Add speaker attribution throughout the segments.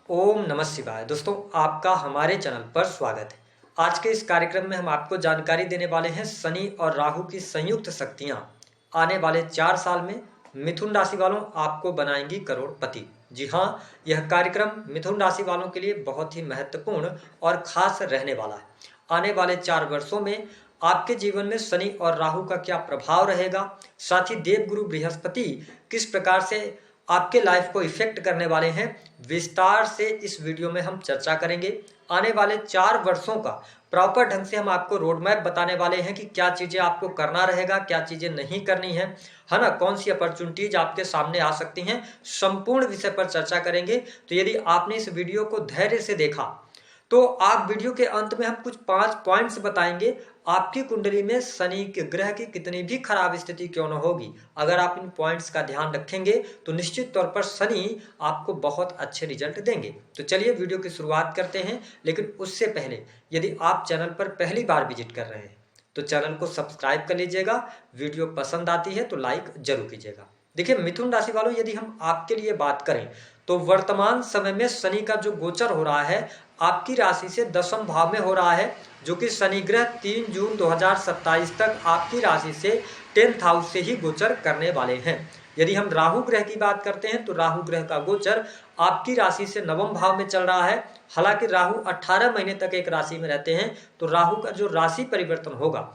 Speaker 1: ओम नमः शिवाय। दोस्तों, आपका हमारे चैनल पर स्वागत है। आज के इस कार्यक्रम में हम आपको जानकारी देने वाले हैं शनि और राहु की संयुक्त शक्तियां आने वाले 4 साल में मिथुन राशि वालों आपको बनाएंगी करोड़पति। जी हाँ, यह कार्यक्रम मिथुन राशि वालों के लिए बहुत ही महत्वपूर्ण और खास रहने वाला है। आने वाले 4 वर्षों में आपके जीवन में शनि और राहु का क्या प्रभाव रहेगा, साथ ही देवगुरु बृहस्पति किस प्रकार से आपके लाइफ को इफेक्ट करने वाले हैं, विस्तार से इस वीडियो में हम चर्चा करेंगे। आने वाले 4 वर्षों का प्रॉपर ढंग से हम आपको रोड मैप बताने वाले हैं कि क्या चीजें आपको करना रहेगा, क्या चीजें नहीं करनी है ना, कौन सी अपॉर्चुनिटीज आपके सामने आ सकती हैं, संपूर्ण विषय पर चर्चा करेंगे। तो यदि आपने इस वीडियो को धैर्य से देखा तो आप वीडियो के अंत में हम कुछ 5 पॉइंट्स बताएंगे। आपकी कुंडली में शनि के ग्रह की कितनी भी खराब स्थिति क्यों न होगी, अगर आप इन पॉइंट्स का ध्यान रखेंगे तो निश्चित तौर पर शनि आपको बहुत अच्छे रिजल्ट देंगे। तो चलिए वीडियो की शुरुआत करते हैं। लेकिन उससे पहले यदि आप चैनल पर पहली बार विजिट कर रहे हैं तो चैनल को सब्सक्राइब कर लीजिएगा। वीडियो पसंद आती है तो लाइक जरूर कीजिएगा। देखिए मिथुन राशि वालों, यदि हम आपके लिए बात करें तो वर्तमान समय में शनि का जो गोचर हो रहा है आपकी राशि से 10वें भाव में हो रहा है, जो कि शनि ग्रह 3 जून 2027 तक आपकी राशि से 10th हाउस से ही गोचर करने वाले हैं। यदि हम राहु ग्रह की बात करते हैं तो राहु ग्रह का गोचर आपकी राशि से 9वें भाव में चल रहा है। हालांकि राहु 18 महीने तक एक राशि में रहते हैं, तो राहु का जो राशि परिवर्तन होगा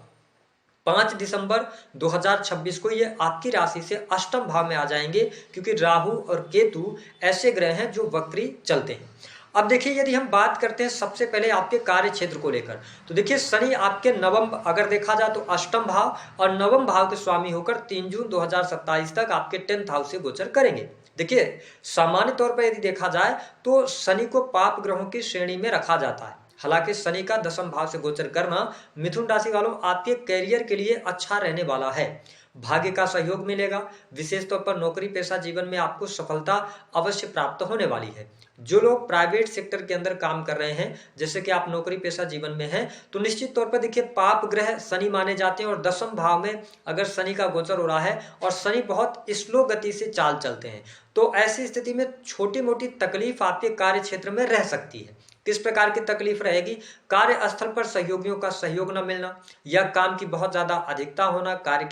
Speaker 1: 5 दिसंबर 2026 को ये आपकी राशि से 8वें भाव में आ जाएंगे, क्योंकि राहु और केतु ऐसे ग्रह हैं जो वक्री चलते हैं। अब देखिए, यदि हम बात करते हैं सबसे पहले आपके कार्य क्षेत्र को लेकर, तो देखिए शनि आपके नवम, अगर देखा जाए तो 8वें भाव और 9वें भाव के स्वामी होकर 3 जून 2027 तक आपके 10th हाउस से गोचर करेंगे। देखिए सामान्य तौर पर यदि देखा जाए तो शनि को पाप ग्रहों की श्रेणी में रखा जाता है। हालांकि शनि का 10वें भाव से गोचर करना मिथुन राशि वालों आपके करियर के लिए अच्छा रहने वाला है। भाग्य का सहयोग मिलेगा। विशेष तौर पर नौकरी पेशा जीवन में आपको सफलता अवश्य प्राप्त होने वाली है। जो लोग प्राइवेट सेक्टर के अंदर काम कर रहे हैं, जैसे कि आप नौकरी पेशा जीवन में हैं, तो निश्चित तौर पर देखिए पाप ग्रह शनि माने जाते हैं और 10वें भाव में अगर शनि का गोचर हो रहा है और शनि बहुत स्लो गति से चाल चलते हैं, तो ऐसी स्थिति में छोटी मोटी तकलीफ आपके कार्य क्षेत्र में रह सकती है। किस प्रकार की तकलीफ रहेगी? कार्यस्थल पर सहयोगियों का सहयोग न मिलना, या काम की बहुत ज्यादा अधिकता होना, कार्य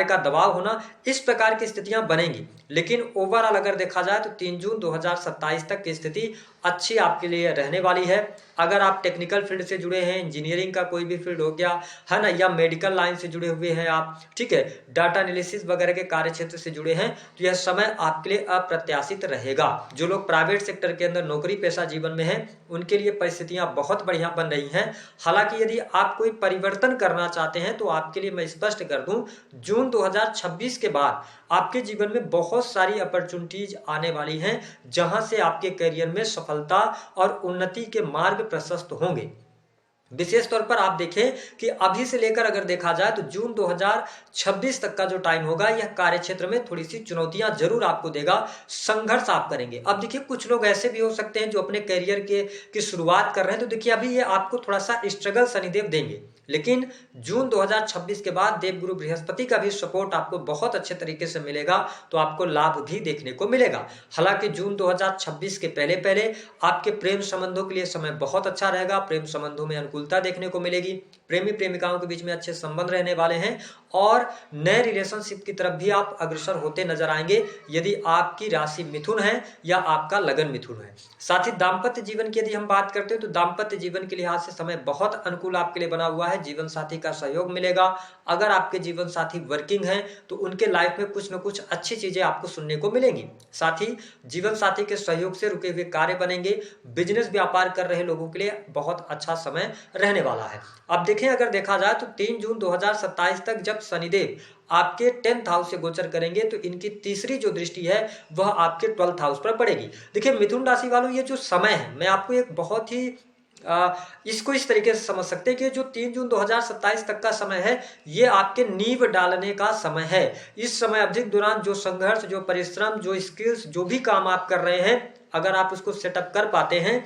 Speaker 1: का दबाव होना, इस प्रकार की स्थितियां बनेंगी। लेकिन ओवरऑल अगर देखा जाए तो 3 जून 2027 तक की स्थिति अच्छी आपके लिए रहने वाली है। अगर आप टेक्निकल फील्ड से जुड़े हैं, इंजीनियरिंग का कोई भी फील्ड हो गया है ना, या मेडिकल लाइन से जुड़े हुए हैं आप, ठीक है, डाटा एनालिसिस वगैरह के कार्य क्षेत्र से जुड़े हैं, तो यह समय आपके लिए अप्रत्याशित रहेगा। जो लोग प्राइवेट सेक्टर के अंदर नौकरी पेशा जीवन में हैं, उनके लिए परिस्थितियां बहुत बढ़िया बन रही हैं। हालांकि यदि आप कोई परिवर्तन करना चाहते हैं तो आपके लिए मैं स्पष्ट कर दूं, जून 2026 के बाद आपके जीवन में बहुत सारी अपॉर्चुनिटीज आने वाली हैं, जहां से आपके करियर में सफलता और उन्नति के मार्ग प्रशस्त होंगे। विशेष तौर पर आप देखें कि अभी से लेकर अगर देखा जाए तो जून 2026 तक का जो टाइम होगा, यह कार्य क्षेत्र में थोड़ी सी चुनौतियां जरूर आपको देगा, संघर्ष आप करेंगे। अब देखिए कुछ लोग ऐसे भी हो सकते हैं जो अपने करियर की शुरुआत कर रहे हैं, तो देखिए अभी ये आपको थोड़ा सा स्ट्रगल शनिदेव देंगे। लेकिन जून 2026 के बाद देवगुरु बृहस्पति का भी सपोर्ट आपको बहुत अच्छे तरीके से मिलेगा, तो आपको लाभ भी देखने को मिलेगा। हालांकि जून 2026 के पहले पहले आपके प्रेम संबंधों के लिए समय बहुत अच्छा रहेगा। प्रेम संबंधों में अनुकूलता देखने को मिलेगी। प्रेमी प्रेमिकाओं के बीच में अच्छे संबंध रहने वाले हैं और नए रिलेशनशिप की तरफ भी आप अग्रसर होते नजर आएंगे, यदि आपकी राशि मिथुन है या आपका लगन मिथुन है। साथ ही दाम्पत्य जीवन की यदि हम बात करते हैं तो दाम्पत्य जीवन के लिहाज से समय बहुत अनुकूल आपके लिए बना हुआ है। जीवन साथी का सहयोग मिलेगा। अगर आपके जीवन साथी वर्किंग हैं तो उनके लाइफ में कुछ न कुछ अच्छी चीजें आपको सुनने को मिलेंगी। साथ ही जीवन साथी के सहयोग से रुके हुए कार्य बनेंगे। बिजनेस व्यापार कर रहे लोगों के लिए बहुत अच्छा समय रहने वाला है। अब देखें, अगर देखा जाए तो 3 जून 2027 तक जब शनिदेव आपके 10th हाउस से गोचर करेंगे तो इनकी तीसरी जो दृष्टि है वह आपके 12th हाउस पर पड़ेगी। देखिए मिथुन राशि वालों, ये जो समय है, मैं आपको एक बहुत ही इसको इस तरीके से समझ सकते हैं कि जो 3 जून 2027 तक का समय है, ये आपके नींव डालने का समय है। इस समय अवधि के दौरान जो संघर्ष, जो परिश्रम, जो स्किल्स, जो भी काम आप कर रहे हैं, अगर आप उसको सेटअप कर पाते हैं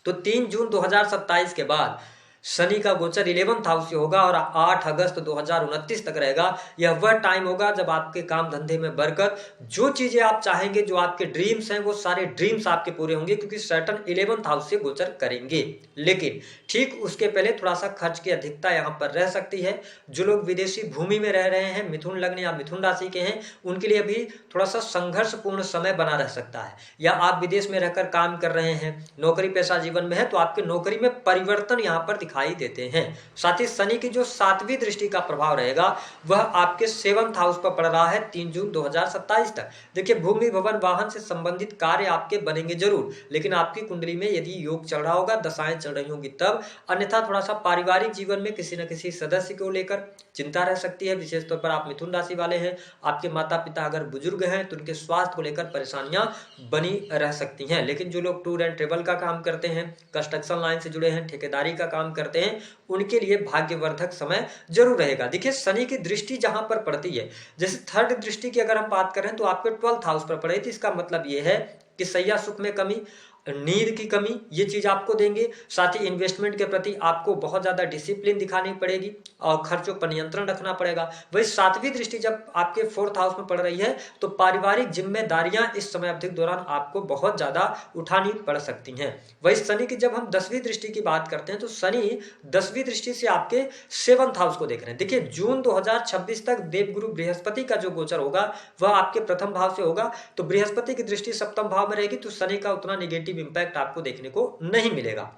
Speaker 1: तो 3 जून 2027 के बाद शनि का गोचर 11th हाउस से होगा और 8 अगस्त 2029 तक रहेगा। यह वह टाइम होगा जब आपके काम धंधे में बरकत, जो चीजें आप चाहेंगे, जो आपके ड्रीम्स हैं, वो सारे ड्रीम्स आपके पूरे होंगे, क्योंकि सैटर्न 11th हाउस से गोचर करेंगे। लेकिन ठीक उसके पहले थोड़ा सा खर्च की अधिकता यहाँ पर रह सकती है। जो लोग विदेशी भूमि में रह रहे हैं, मिथुन लग्न या मिथुन राशि के हैं, उनके लिए अभी थोड़ा सा संघर्षपूर्ण समय बना रह सकता है। या आप विदेश में रहकर काम कर रहे हैं, नौकरी पेशा जीवन में है, तो आपके नौकरी में परिवर्तन यहाँ पर दिखाई देते हैं। साथ ही शनि की जो 7वीं दृष्टि का प्रभाव रहेगा वह आपके 7th हाउस पर पड़ रहा है 3 जून 2027 तक। देखिए, भूमि भवन वाहन से संबंधित कार्य आपके बनेंगे जरूर, लेकिन आपकी कुंडली में यदि योग चल रहा होगा, दशाएं चल रही होंगी तब। अन्यथा थोड़ा सा पारिवारिक जीवन में किसी न किसी सदस्य को लेकर चिंता रह सकती है। विशेष तौर पर आप मिथुन राशि वाले हैं, आपके माता पिता अगर बुजुर्ग हैं तो उनके स्वास्थ्य को लेकर परेशानियां बनी रह सकती हैं। लेकिन जो लोग टूर एंड ट्रेवल का काम करते हैं, कंस्ट्रक्शन लाइन से जुड़े हैं, ठेकेदारी का काम करते हैं, उनके लिए भाग्यवर्धक समय जरूर रहेगा। देखिए, शनि की दृष्टि जहां पर पड़ती है, जैसे 3rd दृष्टि की अगर हम बात करें तो आपके 12th हाउस पर पड़े, तो इसका मतलब यह है कि सैया सुख में कमी, नींद की कमी, ये चीज आपको देंगे। साथ ही इन्वेस्टमेंट के प्रति आपको बहुत ज्यादा डिसिप्लिन दिखानी पड़ेगी और खर्चों पर नियंत्रण रखना पड़ेगा। वही 7वीं दृष्टि जब आपके 4th हाउस में पड़ रही है तो पारिवारिक जिम्मेदारियां इस समय अवधि के दौरान आपको बहुत ज्यादा उठानी पड़ सकती हैं। वही शनि की जब हम 10वीं दृष्टि की बात करते हैं तो शनि 10वीं दृष्टि से आपके 7th हाउस को देख रहे हैं। देखिए, जून 2026 तक देवगुरु बृहस्पति का जो गोचर होगा वह आपके प्रथम भाव से होगा, तो बृहस्पति की दृष्टि सप्तम भाव में रहेगी, तो शनि का उतना निगेटिव इंपैक्ट आपको देखने को नहीं मिलेगा।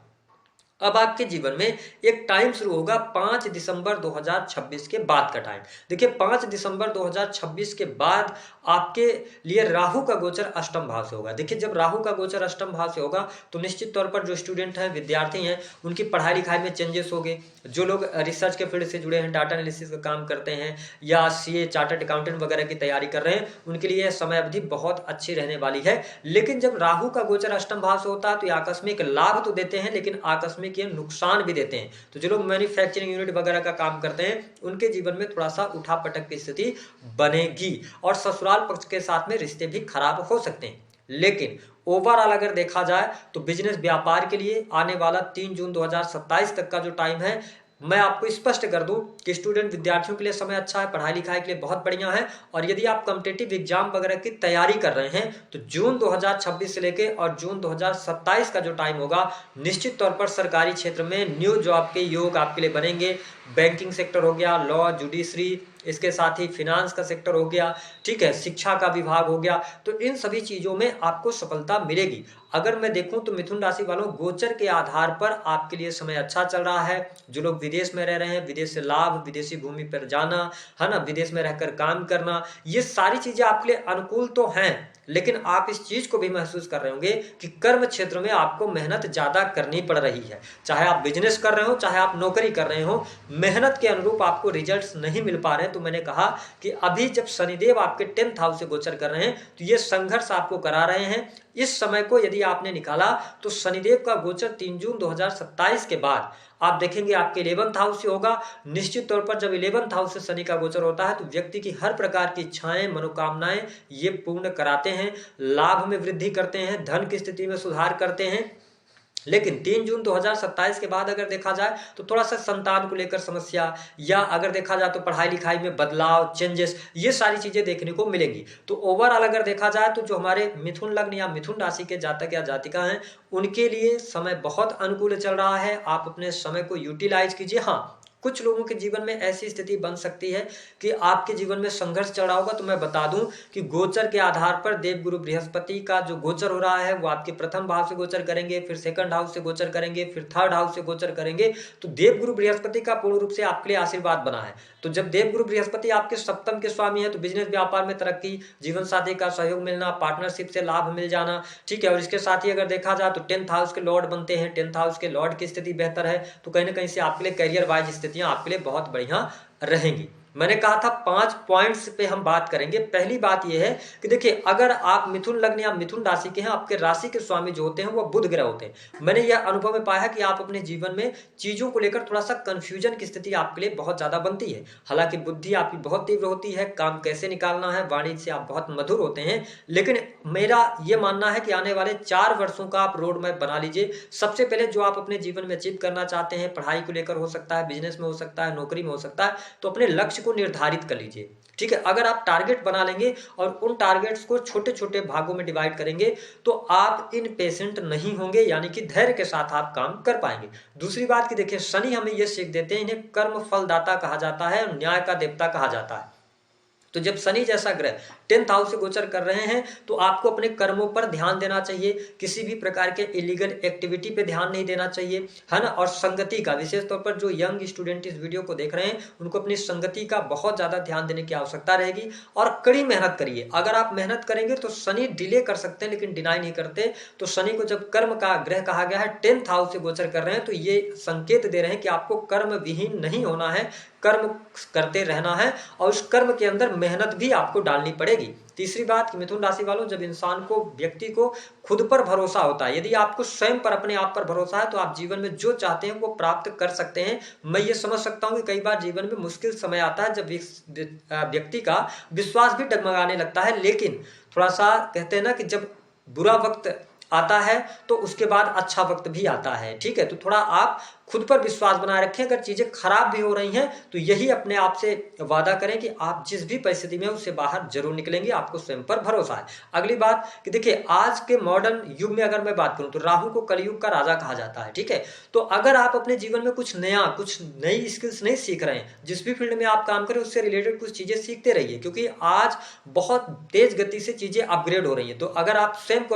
Speaker 1: अब आपके जीवन में एक टाइम शुरू होगा 5 दिसंबर 2026 के बाद का टाइम। देखिए, 5 दिसंबर 2026 के बाद आपके लिए राहु का गोचर अष्टम भाव से होगा। देखिए, जब राहु का गोचर अष्टम भाव से होगा तो निश्चित तौर पर जो स्टूडेंट हैं, विद्यार्थी हैं, उनकी पढ़ाई लिखाई में चेंजेस होंगे। जो लोग रिसर्च के फील्ड से जुड़े हैं, डाटा एनालिसिस का काम करते हैं या सीए, चार्टर्ड अकाउंटेंट वगैरह की तैयारी कर रहे हैं, उनके लिए समय अवधि बहुत अच्छी रहने वाली है। लेकिन जब राहु का गोचर अष्टम भाव से होता है तो ये आकस्मिक लाभ तो देते हैं, लेकिन आकस्मिक ये नुकसान भी देते हैं। तो जो लोग मैन्युफैक्चरिंग यूनिट वगैरह का काम करते हैं, उनके जीवन में थोड़ा सा उठापटक की स्थिति बनेगी और ससुराल पक्ष के साथ में रिश्ते भी खराब हो सकते हैं। लेकिन ओवरऑल अगर देखा जाए तो बिजनेस व्यापार के लिए आने वाला 3 जून 2027 तक का जो टाइम है, मैं आपको स्पष्ट कर दूं कि स्टूडेंट विद्यार्थियों के लिए समय अच्छा है, पढ़ाई लिखाई के लिए बहुत बढ़िया है। और यदि आप कॉम्पिटिटिव एग्जाम वगैरह की तैयारी कर रहे हैं तो जून 2026 से लेके और जून 2027 का जो टाइम होगा, निश्चित तौर पर सरकारी क्षेत्र में न्यू जॉब के योग आपके लिए बनेंगे। बैंकिंग सेक्टर हो गया, लॉ, जुडिशरी, इसके साथ ही फिनांस का सेक्टर हो गया, ठीक है, शिक्षा का विभाग हो गया, तो इन सभी चीजों में आपको सफलता मिलेगी। अगर मैं देखूं तो मिथुन राशि वालों, गोचर के आधार पर आपके लिए समय अच्छा चल रहा है। जो लोग विदेश में रह रहे हैं, विदेश से लाभ, विदेशी भूमि पर जाना, है ना, विदेश में रहकर काम करना, ये सारी चीजें आपके लिए अनुकूल तो हैं। लेकिन आप इस चीज को भी महसूस कर रहे होंगे कि कर्म क्षेत्र में आपको मेहनत ज्यादा करनी पड़ रही है। चाहे आप बिजनेस कर रहे हो, चाहे आप नौकरी कर रहे हो, मेहनत के अनुरूप आपको रिजल्ट्स नहीं मिल पा रहे हैं। तो मैंने कहा कि अभी जब शनिदेव आपके 10th हाउस से गोचर कर रहे हैं तो ये संघर्ष आपको करा रहे हैं। इस समय को यदि आपने निकाला तो शनिदेव का गोचर 3 जून 2027 के बाद आप देखेंगे आपके 11th हाउस से होगा। निश्चित तौर पर जब 11th हाउस से शनि का गोचर होता है तो व्यक्ति की हर प्रकार की इच्छाएं, मनोकामनाएं ये पूर्ण कराते हैं, लाभ में वृद्धि करते हैं, धन की स्थिति में सुधार करते हैं। लेकिन 3 जून 2027 के बाद अगर देखा जाए तो थोड़ा सा संतान को लेकर समस्या, या अगर देखा जाए तो पढ़ाई लिखाई में बदलाव, चेंजेस, ये सारी चीजें देखने को मिलेंगी। तो ओवरऑल अगर देखा जाए तो जो हमारे मिथुन लग्न या मिथुन राशि के जातक या जातिका हैं, उनके लिए समय बहुत अनुकूल चल रहा है। आप अपने समय को यूटिलाइज कीजिए। हाँ, कुछ लोगों के जीवन में ऐसी स्थिति बन सकती है कि आपके जीवन में संघर्ष चल रहा होगा। तो मैं बता दूं कि गोचर के आधार पर देवगुरु बृहस्पति का जो गोचर हो रहा है वो आपके प्रथम भाव से गोचर करेंगे, फिर 2nd हाउस से गोचर करेंगे, फिर 3rd हाउस से गोचर करेंगे। तो देवगुरु बृहस्पति का पूर्ण रूप से आपके लिए आशीर्वाद बना है। तो जब देवगुरु बृहस्पति आपके सप्तम के स्वामी है तो बिजनेस व्यापार में तरक्की, जीवन साथी का सहयोग मिलना, पार्टनरशिप से लाभ मिल जाना, ठीक है। और इसके साथ ही अगर देखा जाए तो 10th हाउस के लॉर्ड बनते हैं, 10th हाउस के लॉर्ड की स्थिति बेहतर है, तो कहीं ना कहीं से आपके लिए करियर वाइज स्थितियां आपके लिए बहुत बढ़िया रहेंगी। मैंने कहा था 5 पॉइंट्स पे हम बात करेंगे। पहली बात यह है कि देखिए, अगर आप मिथुन लग्न या मिथुन राशि के हैं, आपके राशि के स्वामी जो होते हैं वो बुध ग्रह होते हैं। मैंने यह अनुभव में पाया कि आप अपने जीवन में चीजों को लेकर थोड़ा सा कंफ्यूजन की स्थिति आपके लिए बहुत ज्यादा बनती है। हालांकि बुद्धि आपकी बहुत तीव्र होती है, काम कैसे निकालना है, वाणी से आप बहुत मधुर होते हैं, लेकिन मेरा यह मानना है कि आने वाले 4 वर्षों का आप रोड मैप बना लीजिए। सबसे पहले जो आप अपने जीवन में अचीव करना चाहते हैं, पढ़ाई को लेकर हो सकता है, बिजनेस में हो सकता है, नौकरी में हो सकता है, तो अपने लक्ष्य को निर्धारित कर लीजिए। ठीक है, अगर आप टारगेट बना लेंगे और उन टारगेट्स को छोटे छोटे भागों में डिवाइड करेंगे तो आप इनपेशेंट नहीं होंगे, यानी कि धैर्य के साथ आप काम कर पाएंगे। दूसरी बात कि देखिए, शनि हमें यह सीख देते हैं, इन्हें कर्म फलदाता कहा जाता है और न्याय का देवता कहा जाता है। तो जब शनि जैसा ग्रह 10th हाउस से गोचर कर रहे हैं तो आपको अपने कर्मों पर ध्यान देना चाहिए, किसी भी प्रकार के इलीगल एक्टिविटी पे ध्यान नहीं देना चाहिए, है ना। और संगति का, विशेष तौर पर जो यंग स्टूडेंट इस वीडियो को देख रहे हैं उनको अपनी संगति का बहुत ज्यादा ध्यान देने की आवश्यकता रहेगी। और कड़ी मेहनत करिए। अगर आप मेहनत करेंगे तो शनि डिले कर सकते हैं लेकिन डिनाई नहीं करते। तो शनि को जब कर्म का ग्रह कहा गया है, 10th हाउस से गोचर कर रहे हैं, तो ये संकेत दे रहे हैं कि आपको कर्म विहीन नहीं होना है, कर्म करते रहना है और उस कर्म के अंदर मेहनत भी आपको डालनी पड़ेगी। तीसरी बात कि मिथुन राशि वालों, जब इंसान को, व्यक्ति को खुद पर भरोसा होता है, यदि आपको स्वयं पर, अपने आप पर भरोसा है, तो आप जीवन में जो चाहते हैं वो प्राप्त कर सकते हैं। मैं ये समझ सकता हूं कि कई बार जीवन में मुश्किल समय आता है जब व्यक्ति का विश्वास भी डगमगाने लगता है, लेकिन थोड़ा सा कहते हैं ना कि जब बुरा वक्त आता है तो उसके बाद अच्छा वक्त भी आता है। ठीक है, तो थोड़ा आप खुद पर विश्वास बनाए रखें। अगर चीजें खराब भी हो रही हैं तो यही अपने आप से वादा करें कि आप जिस भी परिस्थिति में उससे बाहर जरूर निकलेंगे, आपको स्वयं पर भरोसा है। अगली बात कि देखिए, आज के मॉडर्न युग में अगर मैं बात करूं तो राहु को कलयुग का राजा कहा जाता है। ठीक है, तो अगर आप अपने जीवन में कुछ नया, कुछ नई स्किल्स नहीं सीख रहे हैं, जिस भी फील्ड में आप काम करें उससे रिलेटेड कुछ चीजें सीखते रहिए, क्योंकि आज बहुत तेज गति से चीजें अपग्रेड हो रही हैं। तो अगर आप स्वयं को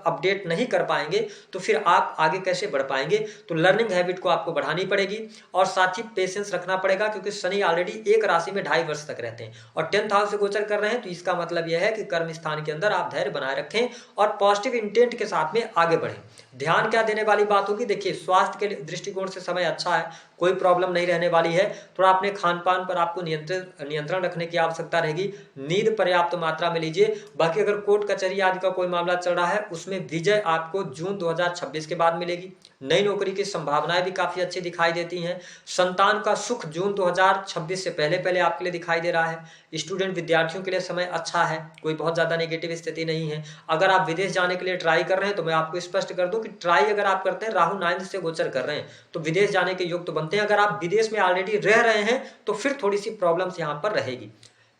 Speaker 1: अपडेट नहीं कर पाएंगे तो फिर आप आगे कैसे बढ़ पाएंगे। तो लर्निंग हैबिट को आपको बढ़ानी पड़ेगी और साथ ही पेशेंस रखना पड़ेगा, क्योंकि शनि ऑलरेडी एक राशि में 2.5 वर्ष तक रहते हैं और 10th हाउस से गोचर कर रहे हैं। तो इसका मतलब यह है कि कर्म स्थान के अंदर आप धैर्य बनाए रखें और पॉजिटिव इंटेंट के साथ में आगे बढ़ें। ध्यान क्या देने वाली बात होगी, देखिए स्वास्थ्य के दृष्टिकोण से समय अच्छा है, कोई प्रॉब्लम नहीं रहने वाली है। थोड़ा अपने खान पान पर आपको नियंत्रण रखने की आवश्यकता रहेगी। नींद पर्याप्त मात्रा में लीजिए। बाकी अगर कोर्ट कचहरी आदि का कोई मामला चल रहा है उसमें विजय आपको जून 2026 के बाद मिलेगी। नई नौकरी की संभावनाएं भी काफी अच्छी दिखाई देती हैं। संतान का सुख जून 2026 से पहले पहले आपके लिए दिखाई दे रहा है। स्टूडेंट विद्यार्थियों के लिए समय अच्छा है, कोई बहुत ज्यादा नेगेटिव स्थिति नहीं है। अगर आप विदेश जाने के लिए ट्राई कर रहे हैं तो मैं आपको स्पष्ट कर दूं कि ट्राई अगर आप करते हैं, राहु 9th से गोचर कर रहे हैं तो विदेश जाने के योग तो बनते हैं। अगर आप विदेश में ऑलरेडी रह रहे हैं तो फिर थोड़ी सी प्रॉब्लम्स यहां पर रहेगी।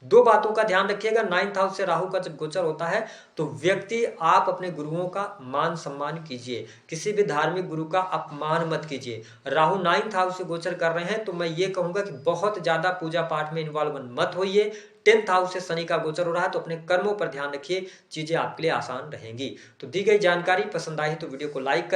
Speaker 1: दो बातों का ध्यान रखिएगा, 9th हाउस से राहु का जब गोचर होता है तो व्यक्ति, आप अपने गुरुओं का मान सम्मान कीजिए, किसी भी धार्मिक गुरु का अपमान मत कीजिए। राहु 9th हाउस से गोचर कर रहे हैं तो मैं ये कहूंगा कि बहुत ज्यादा पूजा पाठ में इन्वॉल्व मत होइए। 10th हाउस से शनि का गोचर हो रहा है तो अपने कर्मों पर ध्यान रखिए, चीजें आपके लिए आसान रहेंगी। तो दी गई जानकारी पसंद आई तो वीडियो को लाइक करें।